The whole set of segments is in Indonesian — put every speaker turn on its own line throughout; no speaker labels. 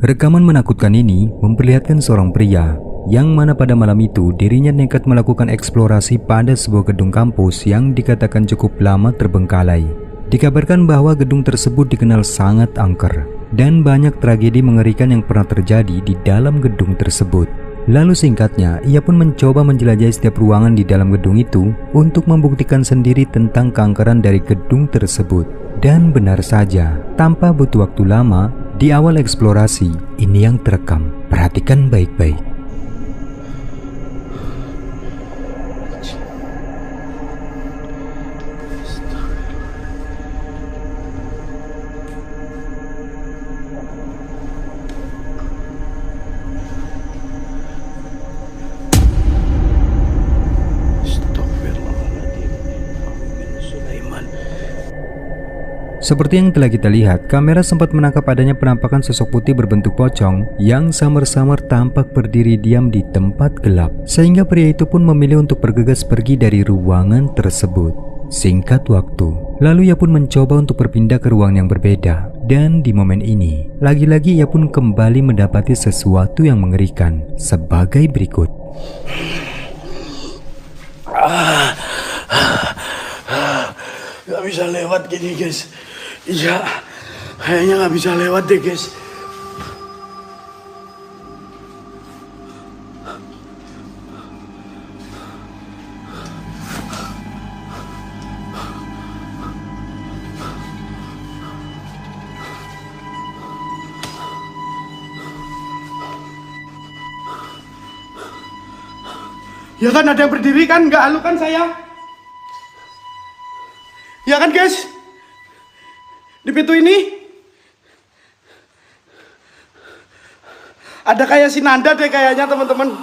Rekaman menakutkan ini memperlihatkan seorang pria yang mana pada malam itu dirinya nekat melakukan eksplorasi pada sebuah gedung kampus yang dikatakan cukup lama terbengkalai. Dikabarkan bahwa gedung tersebut dikenal sangat angker dan banyak tragedi mengerikan yang pernah terjadi di dalam gedung tersebut. Lalu singkatnya, ia pun mencoba menjelajahi setiap ruangan di dalam gedung itu untuk membuktikan sendiri tentang keangkeran dari gedung tersebut. Dan benar saja, tanpa butuh waktu lama, di awal eksplorasi, ini yang terekam. Perhatikan baik-baik. Seperti yang telah kita lihat, kamera sempat menangkap adanya penampakan sosok putih berbentuk pocong yang samar-samar tampak berdiri diam di tempat gelap. Sehingga pria itu pun memilih untuk bergegas pergi dari ruangan tersebut. Singkat waktu, lalu ia pun mencoba untuk berpindah ke ruang yang berbeda. Dan di momen ini, lagi-lagi ia pun kembali mendapati sesuatu yang mengerikan sebagai berikut.
Gak bisa lewat gini guys. Iya, kayaknya gak bisa lewat deh guys. Ya kan ada yang berdiri kan, gak halu kan saya? Ya kan guys? Di pintu ini ada kayak si Nanda deh kayaknya teman-teman.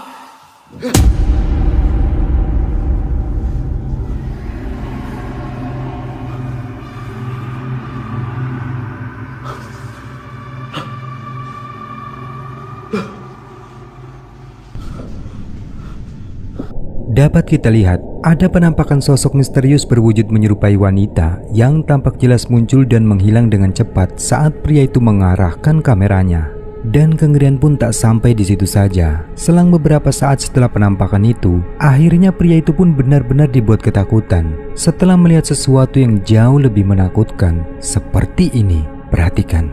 Dapat kita lihat, ada penampakan sosok misterius berwujud menyerupai wanita yang tampak jelas muncul dan menghilang dengan cepat saat pria itu mengarahkan kameranya. Dan kengerian pun tak sampai di situ saja. Selang beberapa saat setelah penampakan itu, akhirnya pria itu pun benar-benar dibuat ketakutan setelah melihat sesuatu yang jauh lebih menakutkan seperti ini. Perhatikan.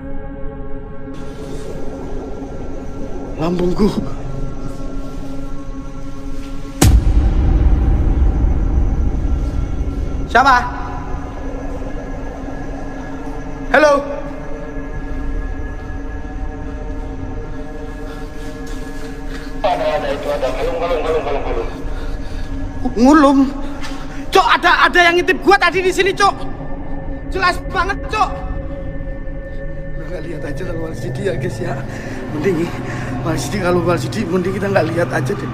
Lambungku. Siapa? Halo? Ada itu, ada kalung. Ngulum. Cok, ada yang ngintip gua tadi di sini, Cok. Jelas banget, Cok. Nggak lihat aja kalau LCD ya, guys ya. Mending kalau LCD mending kita nggak lihat aja deh.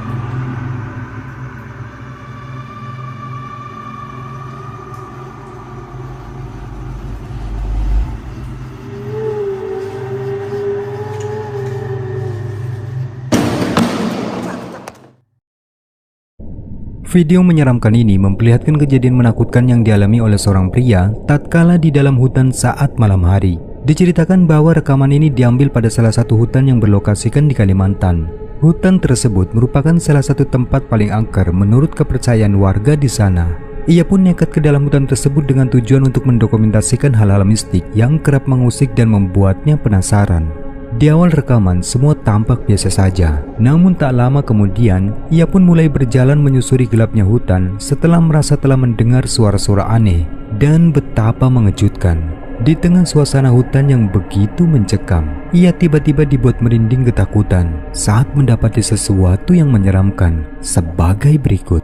Video menyeramkan ini memperlihatkan kejadian menakutkan yang dialami oleh seorang pria tatkala di dalam hutan saat malam hari. Diceritakan bahwa rekaman ini diambil pada salah satu hutan yang berlokasikan di Kalimantan. Hutan tersebut merupakan salah satu tempat paling angker menurut kepercayaan warga di sana. Ia pun nekat ke dalam hutan tersebut dengan tujuan untuk mendokumentasikan hal-hal mistik yang kerap mengusik dan membuatnya penasaran. Di awal rekaman semua tampak biasa saja, namun tak lama kemudian ia pun mulai berjalan menyusuri gelapnya hutan setelah merasa telah mendengar suara-suara aneh dan betapa mengejutkan. Di tengah suasana hutan yang begitu mencekam, ia tiba-tiba dibuat merinding ketakutan saat mendapati sesuatu yang menyeramkan sebagai berikut.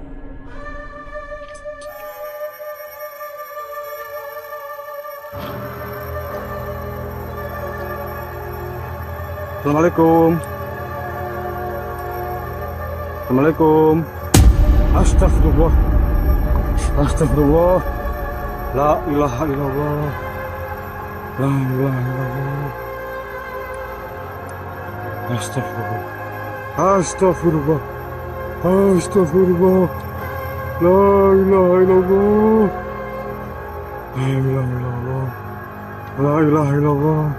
Assalamualaikum. Astagfirullah. La ilaha illallah. La ilaha illallah. Astagfirullah. La ilaha illallah. La ilaha illallah.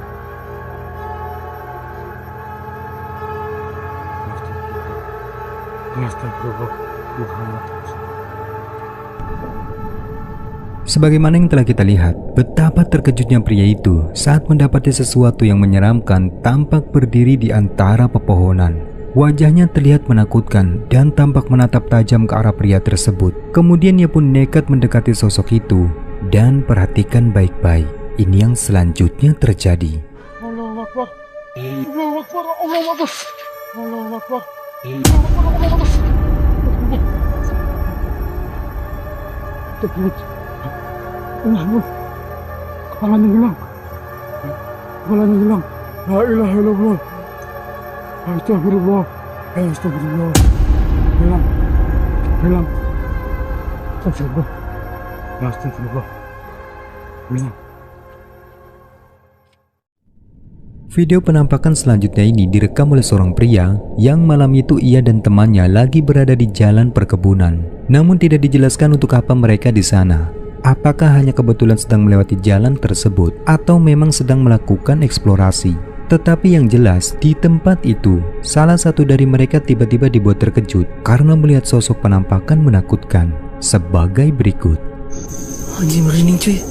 Astagfirullah. Muhammad.
Sebagaimana yang telah kita lihat, betapa terkejutnya pria itu saat mendapati sesuatu yang menyeramkan tampak berdiri di antara pepohonan. Wajahnya terlihat menakutkan dan tampak menatap tajam ke arah pria tersebut. Kemudian ia pun nekat mendekati sosok itu dan perhatikan baik-baik. Ini yang selanjutnya terjadi.
Allahu Akbar. Allahu Akbar. Allahu Akbar. Allahu Akbar. Kepalanya hilang. Kepalanya hilang. La ilaha illallah. Astagfirullah. Astagfirullah. Hilang. Hilang. Astagfirullah. Astagfirullah. Hilang.
Video penampakan selanjutnya ini direkam oleh seorang pria yang malam itu ia dan temannya lagi berada di jalan perkebunan. Namun tidak dijelaskan untuk apa mereka di sana. Apakah hanya kebetulan sedang melewati jalan tersebut atau memang sedang melakukan eksplorasi. Tetapi yang jelas di tempat itu salah satu dari mereka tiba-tiba dibuat terkejut karena melihat sosok penampakan menakutkan sebagai berikut.
Anjing merinding cuy.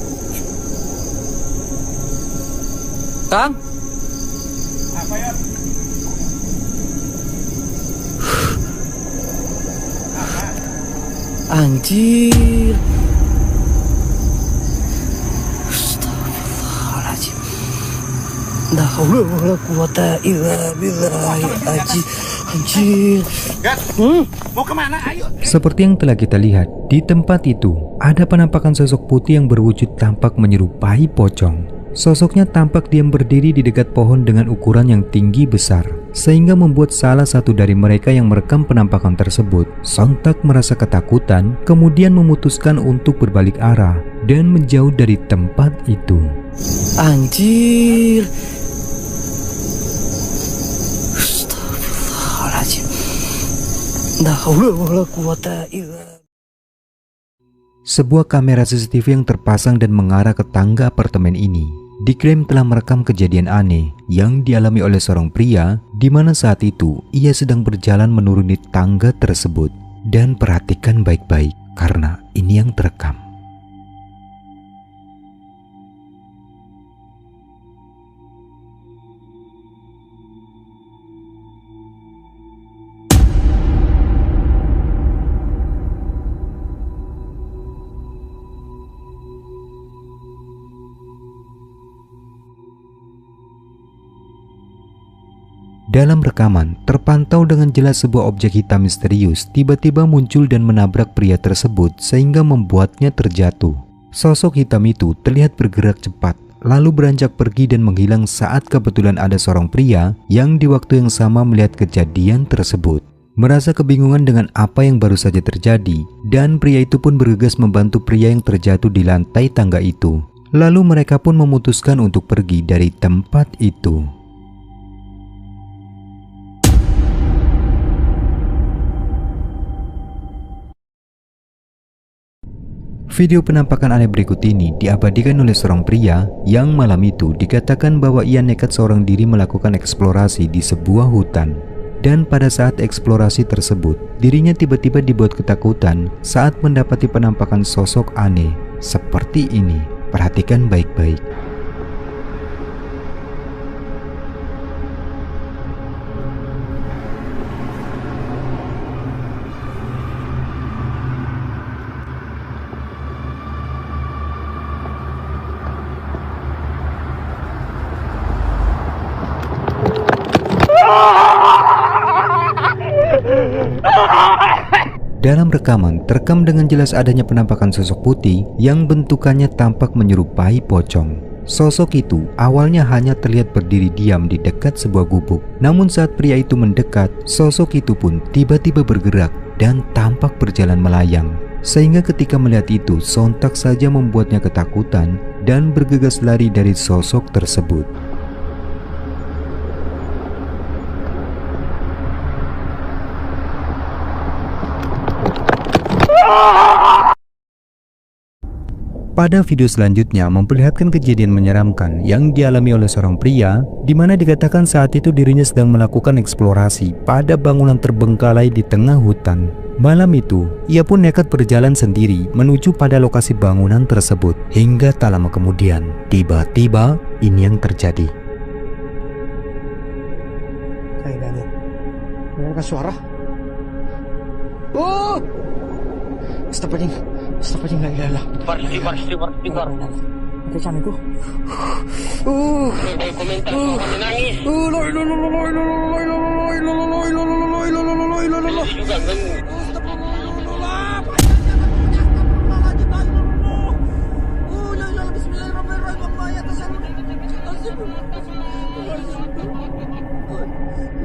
Kang?
Apa ya?
Anjir. Astagfirullahaladzim. La haula wala quwata illa billah. Anjir.
Mau kemana? Ayo.
Seperti yang telah kita lihat, di tempat itu ada penampakan sosok putih yang berwujud tampak menyerupai pocong. Sosoknya tampak diam berdiri di dekat pohon dengan ukuran yang tinggi besar, sehingga membuat salah satu dari mereka yang merekam penampakan tersebut sontak merasa ketakutan, kemudian memutuskan untuk berbalik arah dan menjauh dari tempat itu.
Anjir. Astagfirullahaladzim. La haula wala quwata illa.
Sebuah kamera CCTV yang terpasang dan mengarah ke tangga apartemen ini diklaim telah merekam kejadian aneh yang dialami oleh seorang pria di mana saat itu ia sedang berjalan menuruni tangga tersebut. Dan perhatikan baik-baik karena ini yang terekam. Dalam rekaman, terpantau dengan jelas sebuah objek hitam misterius tiba-tiba muncul dan menabrak pria tersebut sehingga membuatnya terjatuh. Sosok hitam itu terlihat bergerak cepat, lalu beranjak pergi dan menghilang saat kebetulan ada seorang pria yang di waktu yang sama melihat kejadian tersebut. Merasa kebingungan dengan apa yang baru saja terjadi, dan pria itu pun bergegas membantu pria yang terjatuh di lantai tangga itu. Lalu mereka pun memutuskan untuk pergi dari tempat itu. Video penampakan aneh berikut ini diabadikan oleh seorang pria yang malam itu dikatakan bahwa ia nekat seorang diri melakukan eksplorasi di sebuah hutan. Dan pada saat eksplorasi tersebut, dirinya tiba-tiba dibuat ketakutan saat mendapati penampakan sosok aneh seperti ini. Perhatikan baik-baik. Dalam rekaman, terekam dengan jelas adanya penampakan sosok putih yang bentukannya tampak menyerupai pocong. Sosok itu awalnya hanya terlihat berdiri diam di dekat sebuah gubuk. Namun saat pria itu mendekat, sosok itu pun tiba-tiba bergerak dan tampak berjalan melayang. Sehingga ketika melihat itu, sontak saja membuatnya ketakutan dan bergegas lari dari sosok tersebut. Pada video selanjutnya memperlihatkan kejadian menyeramkan yang dialami oleh seorang pria, di mana dikatakan saat itu dirinya sedang melakukan eksplorasi pada bangunan terbengkalai di tengah hutan. Malam itu, ia pun nekat berjalan sendiri menuju pada lokasi bangunan tersebut. Hingga tak lama kemudian, tiba-tiba ini yang terjadi.
Saya lihat. Mendengarkan suara. Oh! Astagfirullahaladzim, la ilaha illallah. Istighfar. Ada macam itu.
Komentar menangis.
La ilaha illallah.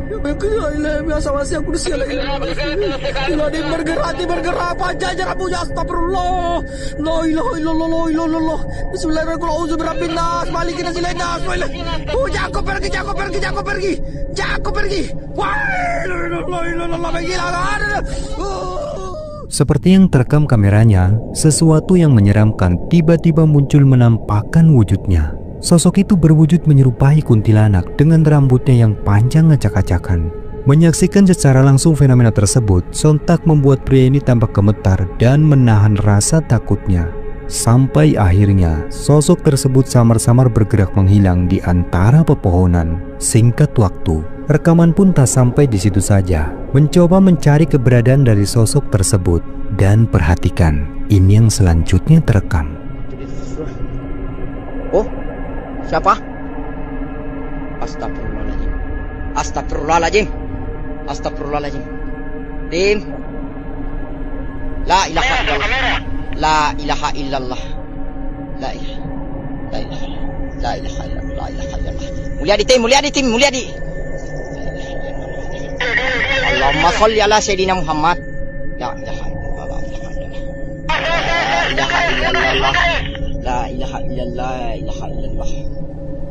Juga kan.
Biasa masih aku disil. Bergerak panjang punya astagfirullah. La ilaha illallah. Bismillahirrahmanirrahim. Berabbin nas, malikin nasilain nas. Jangan pergi. Wah, la ilaha illallah.
Seperti yang terekam kameranya, sesuatu yang menyeramkan tiba-tiba muncul menampakkan wujudnya. Sosok itu berwujud menyerupai kuntilanak dengan rambutnya yang panjang acak-acakan. Menyaksikan secara langsung fenomena tersebut, sontak membuat pria ini tampak gemetar dan menahan rasa takutnya. Sampai akhirnya, sosok tersebut samar-samar bergerak menghilang di antara pepohonan. Singkat waktu, rekaman pun tak sampai di situ saja. Mencoba mencari keberadaan dari sosok tersebut. Dan perhatikan, ini yang selanjutnya terekam.
Oh, siapa? Astagfirullahaladzim. Dim. La ilaha illallah. Mulia di. Allahumma sholli ala sayyidina Muhammad. La ilaha illallah.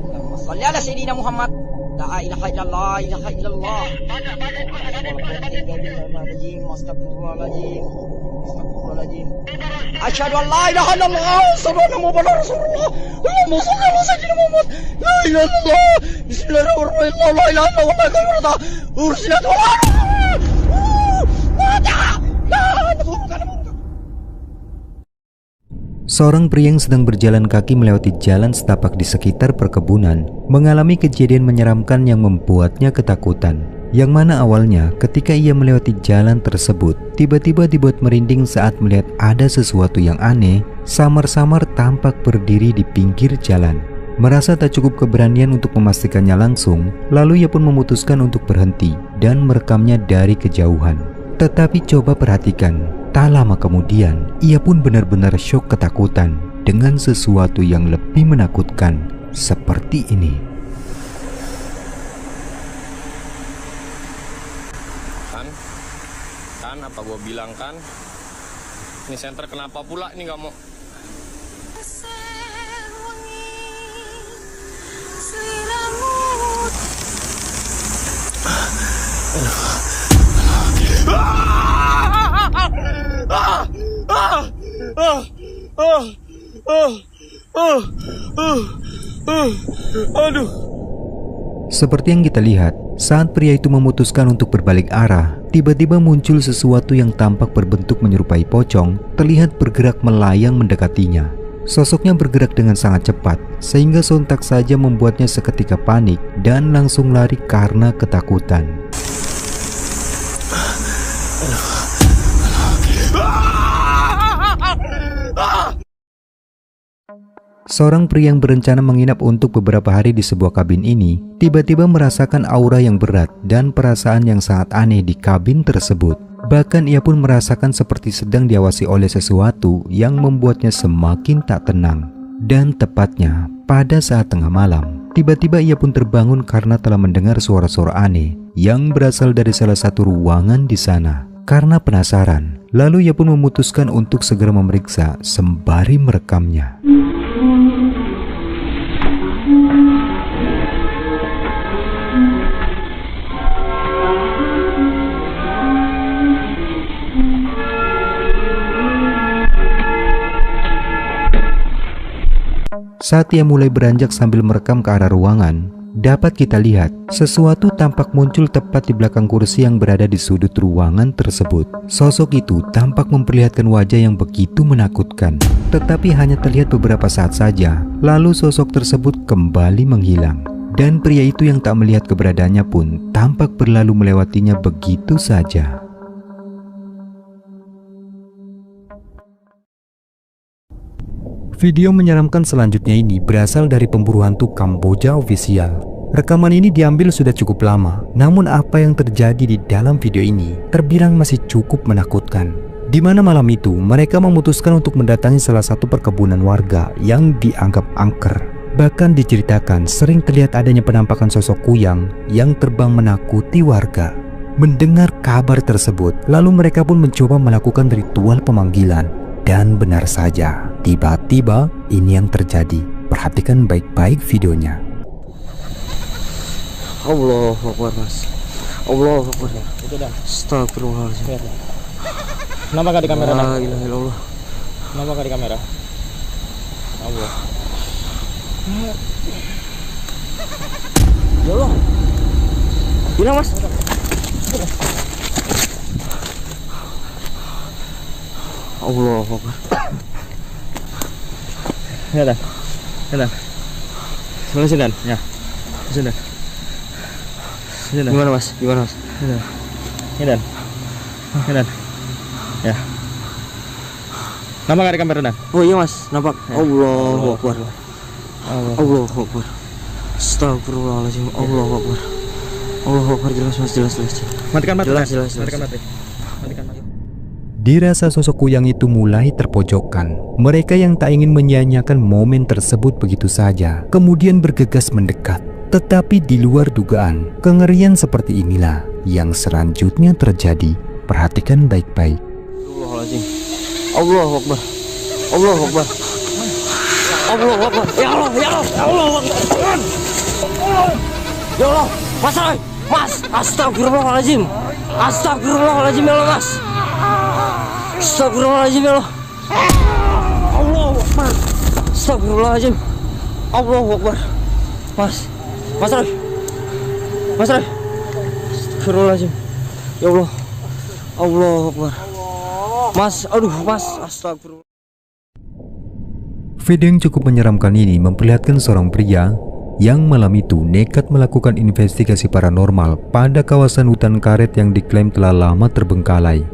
Allahumma sholli ala sayyidina Muhammad. La ilaha illallah. Astagfirullahaladzim. Asyhadu an la ilaha illallah. Asyhadu anna Muhammadar Rasulullah. Allahumma sholli ala sayyidina Muhammad. La ilaha illallah. Bismillahirrahmanirrahim. La ilaha illallah. Ursilat
Seorang pria yang sedang berjalan kaki melewati jalan setapak di sekitar perkebunan mengalami kejadian menyeramkan yang membuatnya ketakutan. Yang mana awalnya ketika ia melewati jalan tersebut, tiba-tiba dibuat merinding saat melihat ada sesuatu yang aneh samar-samar tampak berdiri di pinggir jalan. Merasa tak cukup keberanian untuk memastikannya langsung, lalu ia pun memutuskan untuk berhenti dan merekamnya dari kejauhan. Tetapi coba perhatikan, tak lama kemudian ia pun benar-benar syok ketakutan dengan sesuatu yang lebih menakutkan seperti ini.
Kan apa gue bilang kan? Ini senter kenapa pula ini nggak mau? Aduh.
Seperti yang kita lihat, saat pria itu memutuskan untuk berbalik arah, tiba-tiba muncul sesuatu yang tampak berbentuk menyerupai pocong, terlihat bergerak melayang mendekatinya. Sosoknya bergerak dengan sangat cepat, sehingga sontak saja membuatnya seketika panik dan langsung lari karena ketakutan. Seorang pria yang berencana menginap untuk beberapa hari di sebuah kabin ini tiba-tiba merasakan aura yang berat dan perasaan yang sangat aneh di kabin tersebut. Bahkan ia pun merasakan seperti sedang diawasi oleh sesuatu yang membuatnya semakin tak tenang. Dan tepatnya pada saat tengah malam, tiba-tiba ia pun terbangun karena telah mendengar suara-suara aneh yang berasal dari salah satu ruangan di sana. Karena penasaran, lalu ia pun memutuskan untuk segera memeriksa sembari merekamnya. Saat ia mulai beranjak sambil merekam ke arah ruangan, dapat kita lihat sesuatu tampak muncul tepat di belakang kursi yang berada di sudut ruangan tersebut. Sosok itu tampak memperlihatkan wajah yang begitu menakutkan, tetapi hanya terlihat beberapa saat saja, lalu sosok tersebut kembali menghilang. Dan pria itu yang tak melihat keberadaannya pun tampak berlalu melewatinya begitu saja. Video menyeramkan selanjutnya ini berasal dari pemburu hantu Kamboja Official. Rekaman ini diambil sudah cukup lama, namun apa yang terjadi di dalam video ini terbilang masih cukup menakutkan. Di mana malam itu mereka memutuskan untuk mendatangi salah satu perkebunan warga yang dianggap angker. Bahkan diceritakan sering terlihat adanya penampakan sosok kuyang yang terbang menakuti warga. Mendengar kabar tersebut, lalu mereka pun mencoba melakukan ritual pemanggilan. Dan benar saja, tiba-tiba ini yang terjadi. Perhatikan baik-baik videonya.
Allahu Akbar, Mas. Allahu Akbar.
Itu Dan.
Astagfirullahaladzim.
Kenapa gak di kamera?
La ilaha illallah.
Kenapa gak di kamera? Allah.
Ya Allah. Hilang, Mas. Allahu Akbar.
Ya Dan. Ya Dan. Sebelah sini Dan. Ya. Sini Dan. Sini Dan.
Gimana, Mas? Gimana, Mas?
Ya Dan. Ya Dan. Ya. Kenapa gak di kamera Dan?
Oh iya, Mas. Nampak.
Ya.
Allahu Akbar.
Allah.
Allahu Akbar. Astagfirullahaladzim. Allahu Akbar. Allahu Akbar. Jelas, Mas. Jelas.
Matikan mati.
Jelas.
Matikan mati. Matikan mati.
Dirasa sosok kuyang itu mulai terpojokkan. Mereka yang tak ingin menyia-nyiakan momen tersebut begitu saja, kemudian bergegas mendekat. Tetapi di luar dugaan, kengerian seperti inilah yang selanjutnya terjadi. Perhatikan baik-baik.
Astagfirullahaladzim. Allahu Akbar. Allahu Akbar. Allahu Akbar. Ya Allah, ya Allah, ya Allah. Ya Allah, Mas Roy, Mas, astagfirullahaladzim. Astagfirullahaladzim ya Allah, Mas. Astagfirullahaladzim ya Allah. Allahu Akbar. Astagfirullahaladzim. Allahu Akbar. Mas Roy. Mas Roy. Astagfirullahaladzim. Ya Allah. Allahu Akbar. Mas, aduh, Mas, astagfirullah.
Video yang cukup menyeramkan ini memperlihatkan seorang pria yang malam itu nekat melakukan investigasi paranormal pada kawasan hutan karet yang diklaim telah lama terbengkalai.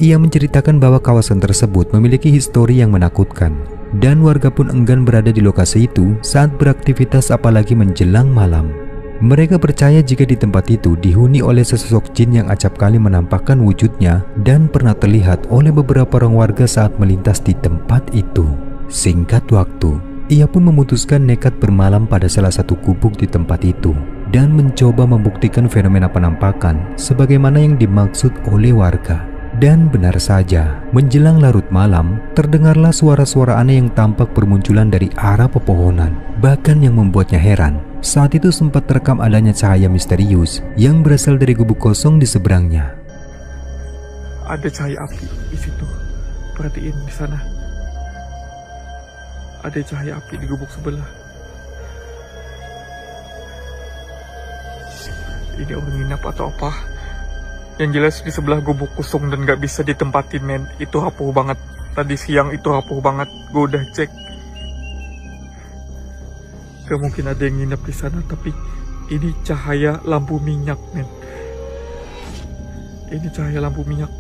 Ia menceritakan bahwa kawasan tersebut memiliki histori yang menakutkan, dan warga pun enggan berada di lokasi itu saat beraktivitas apalagi menjelang malam. Mereka percaya jika di tempat itu dihuni oleh sesosok jin yang acap kali menampakkan wujudnya dan pernah terlihat oleh beberapa orang warga saat melintas di tempat itu. Singkat waktu, ia pun memutuskan nekat bermalam pada salah satu gubuk di tempat itu dan mencoba membuktikan fenomena penampakan sebagaimana yang dimaksud oleh warga. Dan benar saja, menjelang larut malam, terdengarlah suara-suara aneh yang tampak bermunculan dari arah pepohonan. Bahkan yang membuatnya heran, saat itu sempat terekam adanya cahaya misterius yang berasal dari gubuk kosong di seberangnya.
Ada cahaya api di situ. Perhatiin di sana. Ada cahaya api di gubuk sebelah. Ini orang nginap atau apa? Yang jelas di sebelah gubuk kosong dan gak bisa ditempatin, men. Itu hapuh banget. Tadi siang itu hapuh banget. Gue udah cek. Gak mungkin ada yang nginap di sana, tapi ini cahaya lampu minyak, men. Ini cahaya lampu minyak.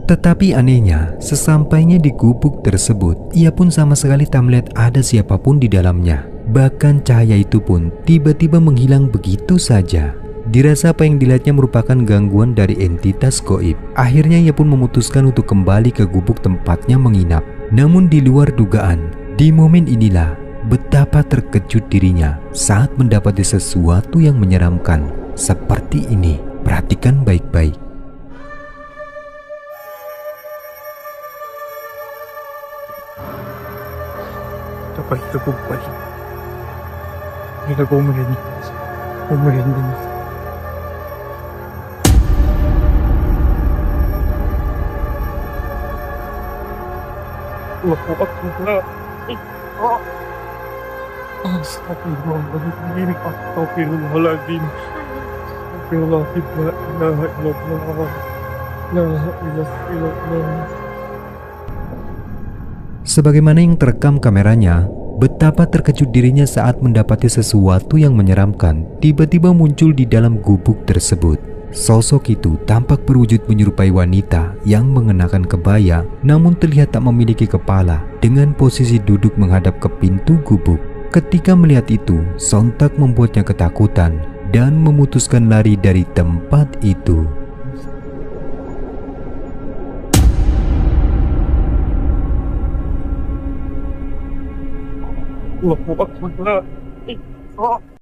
Tetapi anehnya, sesampainya di gubuk tersebut, ia pun sama sekali tak melihat ada siapapun di dalamnya. Bahkan cahaya itu pun tiba-tiba menghilang begitu saja. Dirasa apa yang dilihatnya merupakan gangguan dari entitas gaib. Akhirnya ia pun memutuskan untuk kembali ke gubuk tempatnya menginap. Namun di luar dugaan, di momen inilah betapa terkejut dirinya saat mendapati sesuatu yang menyeramkan seperti ini. Perhatikan baik-baik.
Dapat tepuk balik. Kita kumain. Allahu Akbar. Astagfirullahaladzim. Astagfirullahaladzim. Astagfirullahaladzim. La ilaha illallah. La ilaha illallah.
Sebagaimana yang terekam kameranya, betapa terkejut dirinya saat mendapati sesuatu yang menyeramkan tiba-tiba muncul di dalam gubuk tersebut. Sosok itu tampak berwujud menyerupai wanita yang mengenakan kebaya namun terlihat tak memiliki kepala dengan posisi duduk menghadap ke pintu gubuk. Ketika melihat itu, sontak membuatnya ketakutan dan memutuskan lari dari tempat itu.
Allahu Akbar.